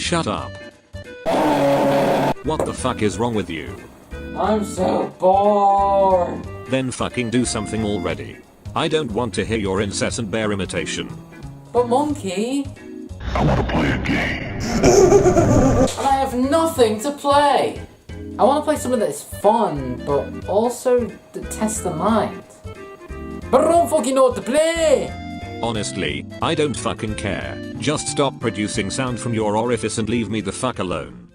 shut up. What the fuck is wrong with you? I'm so bored. Then fucking do something already. I don't want to hear your incessant bear imitation. But Monkey, I want to play a game. and I have nothing to play. I want to play something that's fun, but also that tests the mind. But I don't fucking know what to play. Honestly, I don't fucking care. Just stop producing sound from your orifice and leave me the fuck alone.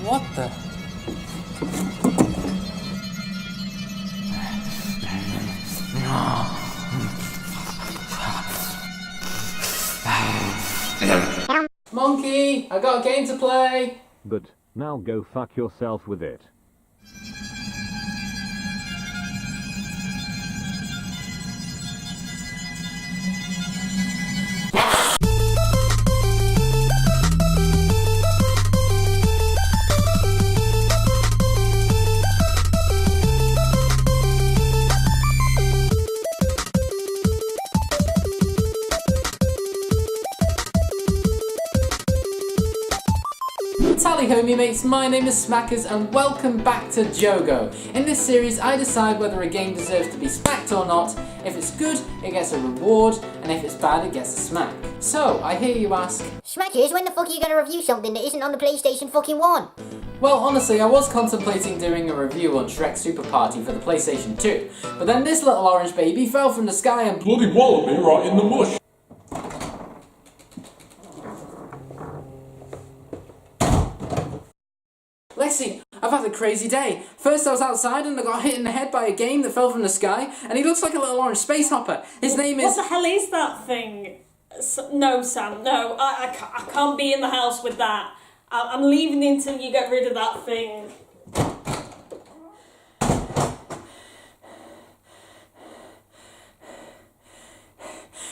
What the? Monkey, I got a game to play. But now go fuck yourself with it. Tally ho me mates, my name is Smackers and welcome back to JOGO. In this series I decide whether a game deserves to be smacked or not. If it's good, it gets a reward, and if it's bad, it gets a smack. So, I hear you ask, Smackers, when the fuck are you going to review something that isn't on the PlayStation fucking 1? well honestly I was contemplating doing a review on Shrek Super Party for the PlayStation 2, but then this little orange baby fell from the sky and bloody walloped me right in the mush. Lexi, I've had a crazy day. First I was outside and I got hit in the head by a game that fell from the sky, and he looks like a little orange space hopper. His name is... What the hell is that thing? No, Sam, no. I can't be in the house with that. I'm leaving until you get rid of that thing.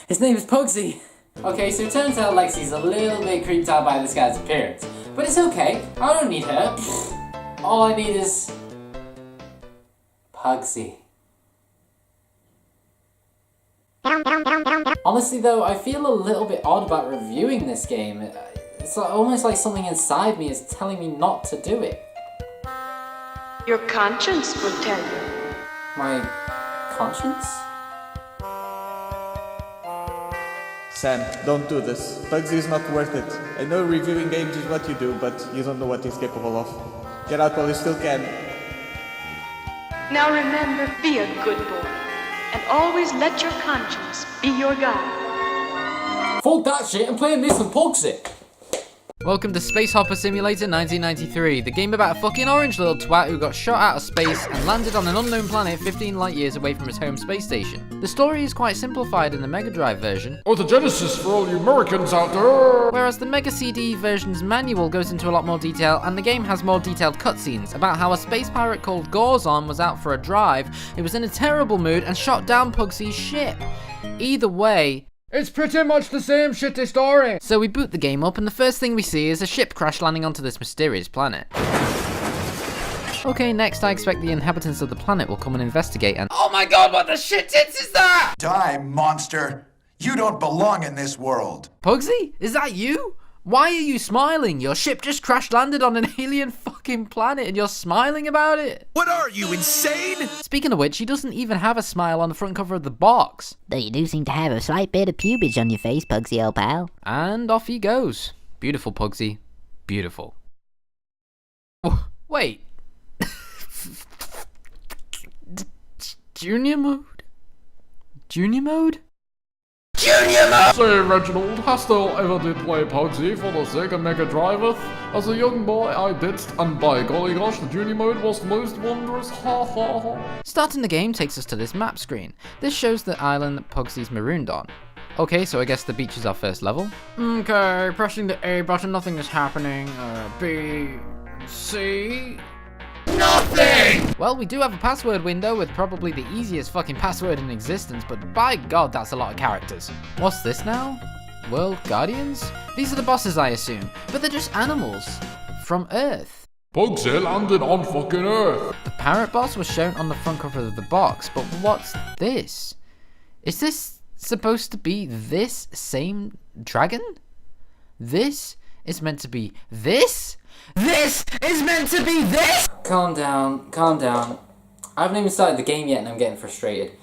His name is Puggsy. Okay, so it turns out Lexi's a little bit creeped out by this guy's appearance. But it's okay, I don't need her. All I need is... Puggsy. Honestly though, I feel a little bit odd about reviewing this game. It's almost like something inside me is telling me not to do it. Your conscience will tell you. My conscience? Sam, don't do this. Puggsy is not worth it. I know reviewing games is what you do, but you don't know what he's capable of. Get out while you still can. Now remember, be a good boy. And always let your conscience be your guide. Fuck that shit, I'm playing this with Puggsy. Welcome to Space Hopper Simulator 1993, the game about a fucking orange little twat who got shot out of space and landed on an unknown planet 15 light years away from his home space station. The story is quite simplified in the Mega Drive version, Or the Genesis for all you Americans out there. whereas the Mega CD version's manual goes into a lot more detail, and the game has more detailed cutscenes about how a space pirate called Gorzon was out for a drive, he was in a terrible mood and shot down Puggsy's ship. Either way, It's pretty much the same shitty story. so we boot the game up and the first thing we see is a ship crash landing onto this mysterious planet. Okay, next I expect the inhabitants of the planet will come and investigate and— oh my god, what the shit tits is that? Die, monster! You don't belong in this world! Puggsy? Is that you? Why are you smiling? Your ship just crash landed on an alien fucking planet and you're smiling about it? What are you, insane? Speaking of which, he doesn't even have a smile on the front cover of the box. Though you do seem to have a slight bit of pubage on your face, Puggsy old pal. And off he goes. Beautiful, Puggsy. Beautiful. Wait. Junior mode? Junior mode? Say, Reginald, hast thou ever did play Puggsy for the SEGA Mega Drive? As a young boy, I did, and by golly gosh, the junior mode was most wondrous, ha ha ha. Starting the game takes us to this map screen. This shows the island that Puggsy's marooned on. Okay, so I guess the beach is our first level. Okay, pressing the A button, nothing is happening. B, C... Nothing! Well, we do have a password window with probably the easiest fucking password in existence, but by God, that's a lot of characters. What's this now? World Guardians? These are the bosses, I assume, but they're just animals. From Earth. Puggsy landed on fucking Earth. The parrot boss was shown on the front cover of the box, but what's this? Is this supposed to be this same dragon? This is meant to be this? This is meant to be this? Calm down, calm down. I haven't even started the game yet and I'm getting frustrated.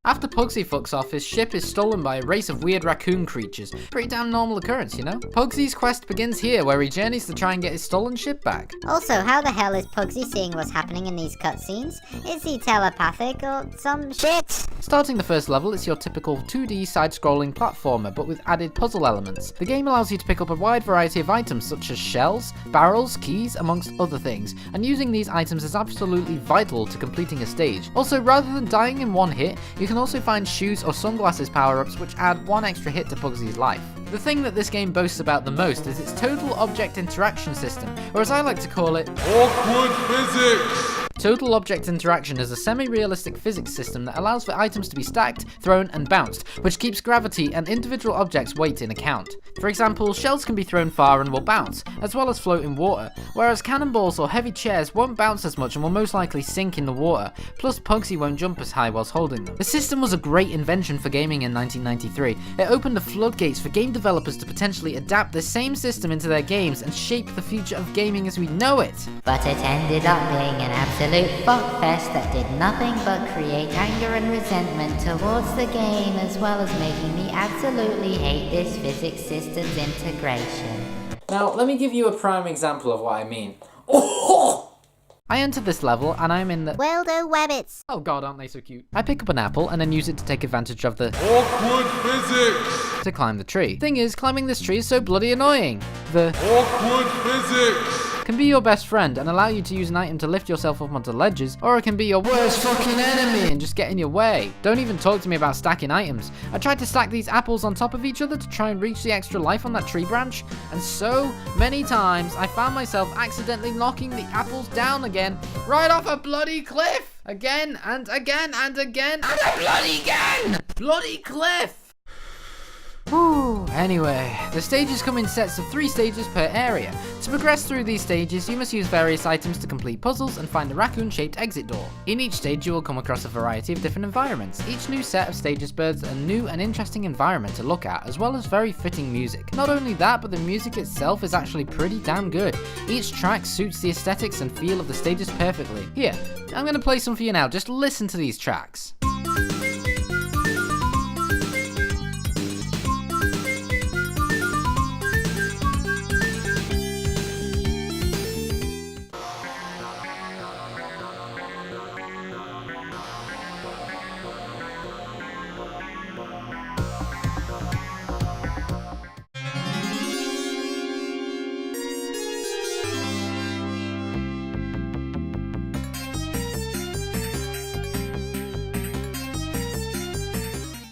After Puggsy fucks off, his ship is stolen by a race of weird raccoon creatures. Pretty damn normal occurrence, you know? Puggsy's quest begins here, where he journeys to try and get his stolen ship back. Also, how the hell is Puggsy seeing what's happening in these cutscenes? Is he telepathic or some shit? Starting the first level, it's your typical 2D side-scrolling platformer, but with added puzzle elements. The game allows you to pick up a wide variety of items, such as shells, barrels, keys, amongst other things, and using these items is absolutely vital to completing a stage. Also, rather than dying in one hit, you can also find shoes or sunglasses power-ups which add one extra hit to Puggsy's life. The thing that this game boasts about the most is its total object interaction system, or as I like to call it, Awkward physics. Total Object Interaction is a semi-realistic physics system that allows for items to be stacked, thrown, and bounced, which keeps gravity and individual objects' weight in account. For example, shells can be thrown far and will bounce, as well as float in water, whereas cannonballs or heavy chairs won't bounce as much and will most likely sink in the water, plus Puggsy won't jump as high whilst holding them. The system was a great invention for gaming in 1993. It opened the floodgates for game developers to potentially adapt the same system into their games and shape the future of gaming as we know it. But it ended up being an absolute fuckfest that did nothing but create anger and resentment towards the game, as well as making me absolutely hate this physics system's integration. Now, let me give you a prime example of what I mean. I enter this level and I'm in the Weldo Webbits. Oh god, aren't they so cute? I pick up an apple and then use it to take advantage of the Awkward physics. to climb the tree. Thing is, climbing this tree is so bloody annoying. The Awkward physics. can be your best friend and allow you to use an item to lift yourself up onto ledges, or it can be your worst fucking enemy and just get in your way. Don't even talk to me about stacking items. I tried to stack these apples on top of each other to try and reach the extra life on that tree branch, and so many times I found myself accidentally knocking the apples down again, right off a bloody cliff! Again and again and again and a bloody again! Bloody cliff! Whew. Anyway, the stages come in sets of 3 stages per area. To progress through these stages, you must use various items to complete puzzles and find a raccoon-shaped exit door. In each stage, you will come across a variety of different environments. Each new set of stages births a new and interesting environment to look at, as well as very fitting music. Not only that, but the music itself is actually pretty damn good. Each track suits the aesthetics and feel of the stages perfectly. Here, I'm going to play some for you now, just listen to these tracks.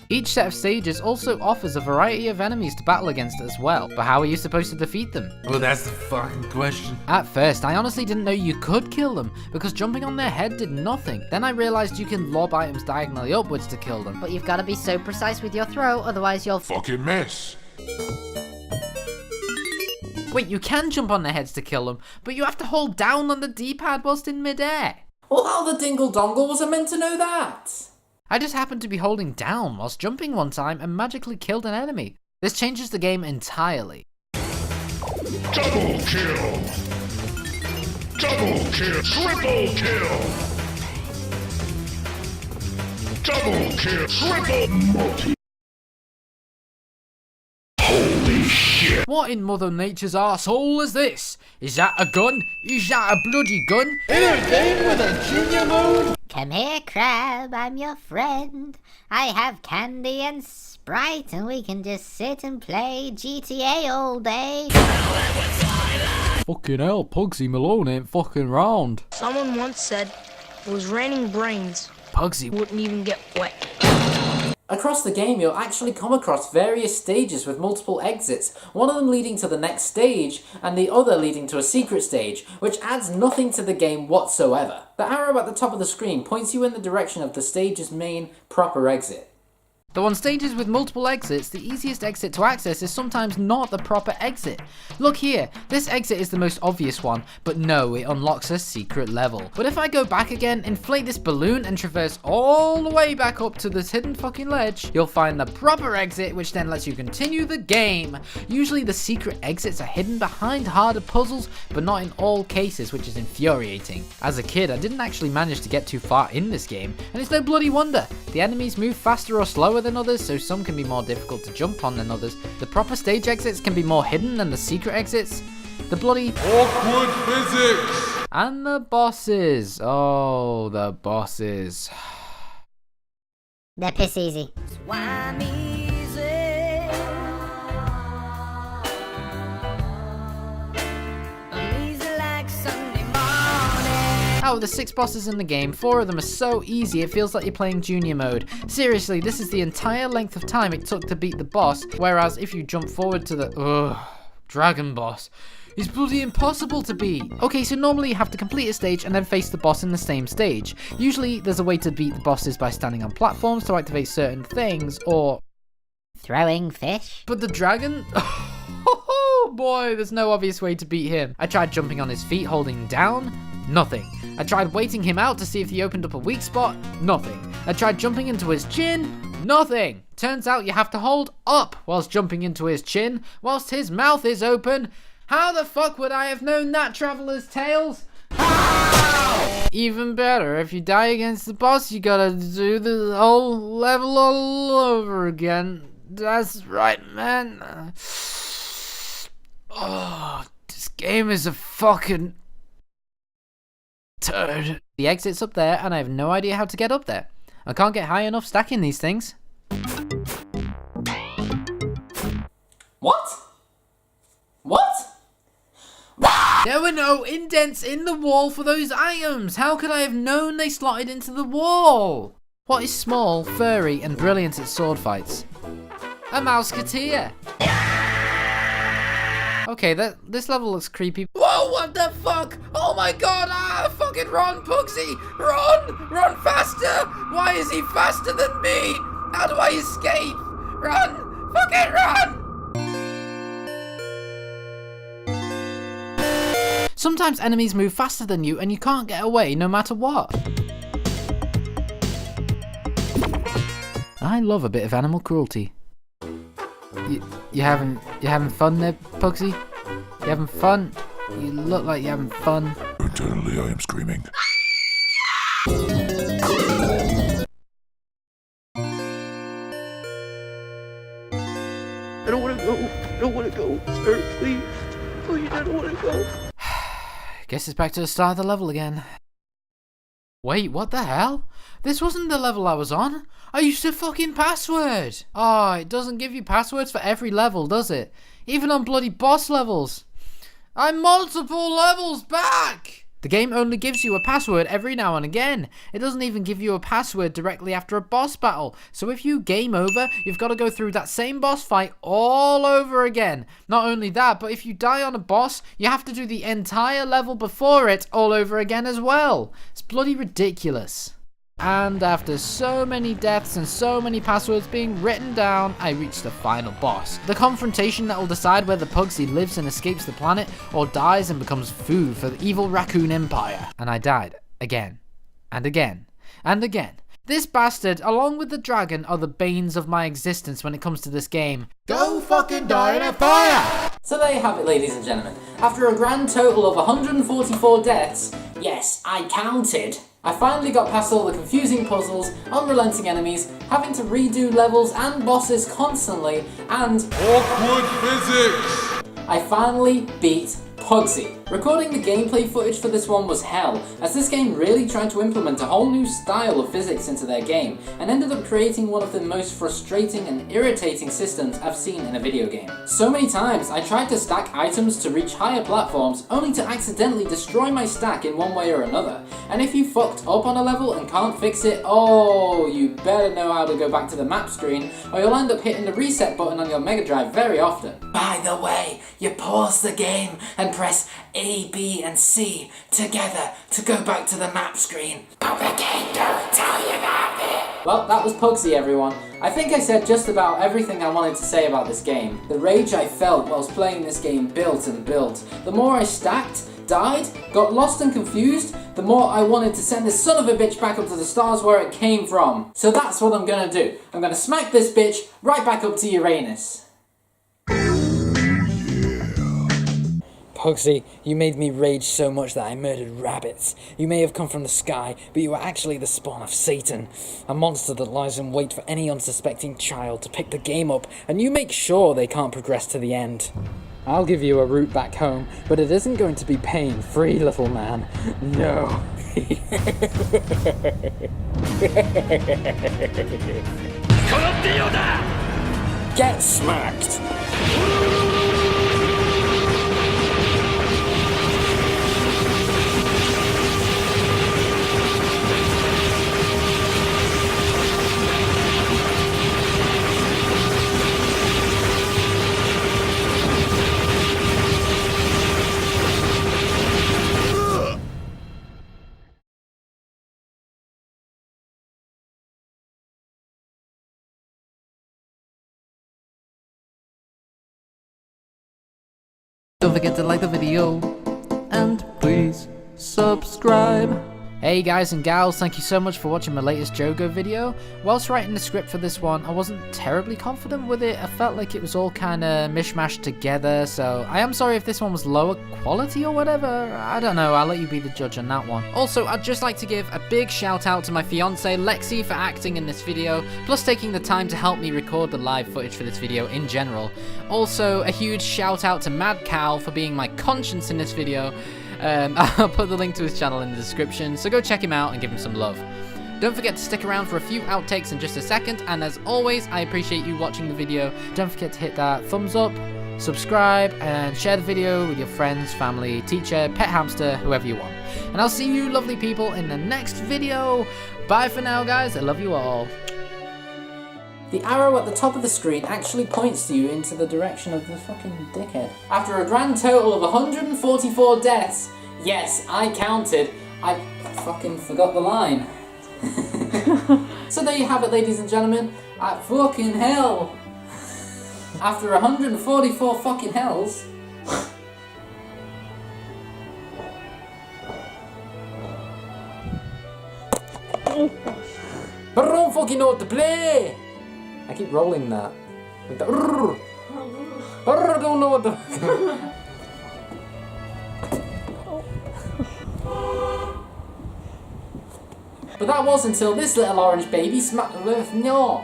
Each set of stages also offers a variety of enemies to battle against as well, but how are you supposed to defeat them? Well, that's the fucking question. At first, I honestly didn't know you could kill them, because jumping on their head did nothing. Then I realised you can lob items diagonally upwards to kill them. But you've got to be so precise with your throw, otherwise you'll Fucking miss. Wait, you can jump on their heads to kill them, but you have to hold down on the D-pad whilst in midair. Well, how the dingle dongle was I meant to know that? I just happened to be holding down whilst jumping one time and magically killed an enemy. This changes the game entirely. Double kill! Double kill! Triple kill! Double kill! Triple multi! Holy shit! What in Mother Nature's arsehole is this? Is that a gun? Is that a bloody gun? In a game with a junior mode? Come here, Crab, I'm your friend. I have candy and Sprite, and we can just sit and play GTA all day. Fucking hell, Puggsy Malone ain't fucking round. Someone once said it was raining brains. Puggsy wouldn't even get wet. Across the game, you'll actually come across various stages with multiple exits, one of them leading to the next stage, and the other leading to a secret stage, which adds nothing to the game whatsoever. The arrow at the top of the screen points you in the direction of the stage's main, proper exit. Though on stages with multiple exits, the easiest exit to access is sometimes not the proper exit. Look here, this exit is the most obvious one, but no, it unlocks a secret level. But if I go back again, inflate this balloon and traverse all the way back up to this hidden fucking ledge, you'll find the proper exit, which then lets you continue the game. Usually the secret exits are hidden behind harder puzzles, but not in all cases, which is infuriating. As a kid, I didn't actually manage to get too far in this game, and it's no bloody wonder. The enemies move faster or slower than others, so some can be more difficult to jump on than others. The proper stage exits can be more hidden than the secret exits. The bloody awkward physics! And the bosses. Oh, the bosses. They're piss easy. Out of the 6 bosses in the game, 4 of them are so easy it feels like you're playing junior mode. Seriously, this is the entire length of time it took to beat the boss, whereas if you jump forward to the dragon boss, it's bloody impossible to beat. Okay, so normally you have to complete a stage and then face the boss in the same stage. Usually there's a way to beat the bosses by standing on platforms to activate certain things, or throwing fish. But the dragon? Oh boy, there's no obvious way to beat him. I tried jumping on his feet holding down, nothing. I tried waiting him out to see if he opened up a weak spot, nothing. I tried jumping into his chin, nothing. Turns out you have to hold up whilst jumping into his chin, whilst his mouth is open. How the fuck would I have known that, Traveler's Tales? How? Even better, if you die against the boss, you gotta do the whole level all over again. That's right, man. Oh, this game is a fucking turd. The exit's up there, and I have no idea how to get up there. I can't get high enough stacking these things. What? What? There were no indents in the wall for those items. How could I have known they slotted into the wall? What is small, furry, and brilliant at sword fights? A Mouseketeer. Okay, this level looks creepy. Whoa, what the fuck? Oh my god, fucking run, Puggsy! Run! Run faster! Why is he faster than me? How do I escape? Run! Fucking run! Sometimes enemies move faster than you and you can't get away no matter what. I love a bit of animal cruelty. You having fun there, Puggsy? You having fun? You look like you're having fun. Internally, I am screaming. I don't want to go. I don't want to go. Sir, please. Please, I don't want to go. Guess it's back to the start of the level again. Wait, what the hell? This wasn't the level I was on. I used a fucking password. Oh, it doesn't give you passwords for every level, does it? Even on bloody boss levels. I'm multiple levels back! The game only gives you a password every now and again. It doesn't even give you a password directly after a boss battle. So if you game over, you've got to go through that same boss fight all over again. Not only that, but if you die on a boss, you have to do the entire level before it all over again as well. It's bloody ridiculous. And after so many deaths and so many passwords being written down, I reached the final boss. The confrontation that will decide whether Puggsy lives and escapes the planet, or dies and becomes food for the evil raccoon empire. And I died. Again. And again. And again. This bastard, along with the dragon, are the banes of my existence when it comes to this game. Go fucking die in a fire! So there you have it, ladies and gentlemen. After a grand total of 144 deaths, yes, I counted, I finally got past all the confusing puzzles, unrelenting enemies, having to redo levels and bosses constantly, and awkward physics! I finally beat Puggsy. Recording the gameplay footage for this one was hell, as this game really tried to implement a whole new style of physics into their game, and ended up creating one of the most frustrating and irritating systems I've seen in a video game. So many times I tried to stack items to reach higher platforms, only to accidentally destroy my stack in one way or another. And if you fucked up on a level and can't fix it, oh, you better know how to go back to the map screen, or you'll end up hitting the reset button on your Mega Drive very often. By the way, you pause the game and press A, B and C together to go back to the map screen. But the game don't tell you that bit. Well, that was Puggsy, everyone. I think I said just about everything I wanted to say about this game. The rage I felt whilst playing this game built and built. The more I stacked, died, got lost and confused, the more I wanted to send this son of a bitch back up to the stars where it came from. So that's what I'm gonna do. I'm gonna smack this bitch right back up to Uranus. Puggsy, you made me rage so much that I murdered rabbits. You may have come from the sky, but you were actually the spawn of Satan, a monster that lies in wait for any unsuspecting child to pick the game up, and you make sure they can't progress to the end. I'll give you a route back home, but it isn't going to be pain-free, little man. No. Get smacked! Don't forget to like the video, and please subscribe. Hey guys and gals, thank you so much for watching my latest JOGO video. Whilst writing the script for this one, I wasn't terribly confident with it. I felt like it was all kinda mishmashed together, so I am sorry if this one was lower quality or whatever. I don't know, I'll let you be the judge on that one. Also, I'd just like to give a big shout out to my fiance Lexi for acting in this video, plus taking the time to help me record the live footage for this video in general. Also, a huge shout out to Mad Cal for being my conscience in this video. I'll put the link to his channel in the description, so go check him out and give him some love. Don't forget to stick around for a few outtakes in just a second, and as always, I appreciate you watching the video. Don't forget to hit that thumbs up, subscribe, and share the video with your friends, family, teacher, pet hamster, whoever you want. And I'll see you lovely people in the next video. Bye for now, guys. I love you all. The arrow at the top of the screen actually points to you into the direction of the fucking dickhead. After a grand total of 144 deaths, yes, I counted, I fucking forgot the line. So there you have it, ladies and gentlemen. Fucking hell. After 144 fucking hells. I don't fucking know what to play. I keep rolling that. Like the I don't know what the But that was until this little orange baby smacked the earth. No.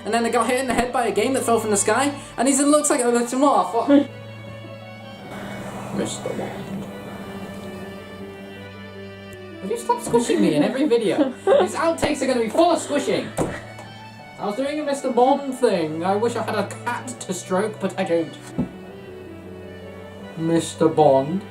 And then I got hit in the head by a game that fell from the sky, and he looks like a little more. Mr. Bond. Will you stop squishing me in every video? These outtakes are going to be full of squishing. I was doing a Mr. Bond thing. I wish I had a cat to stroke, but I don't. Mr. Bond.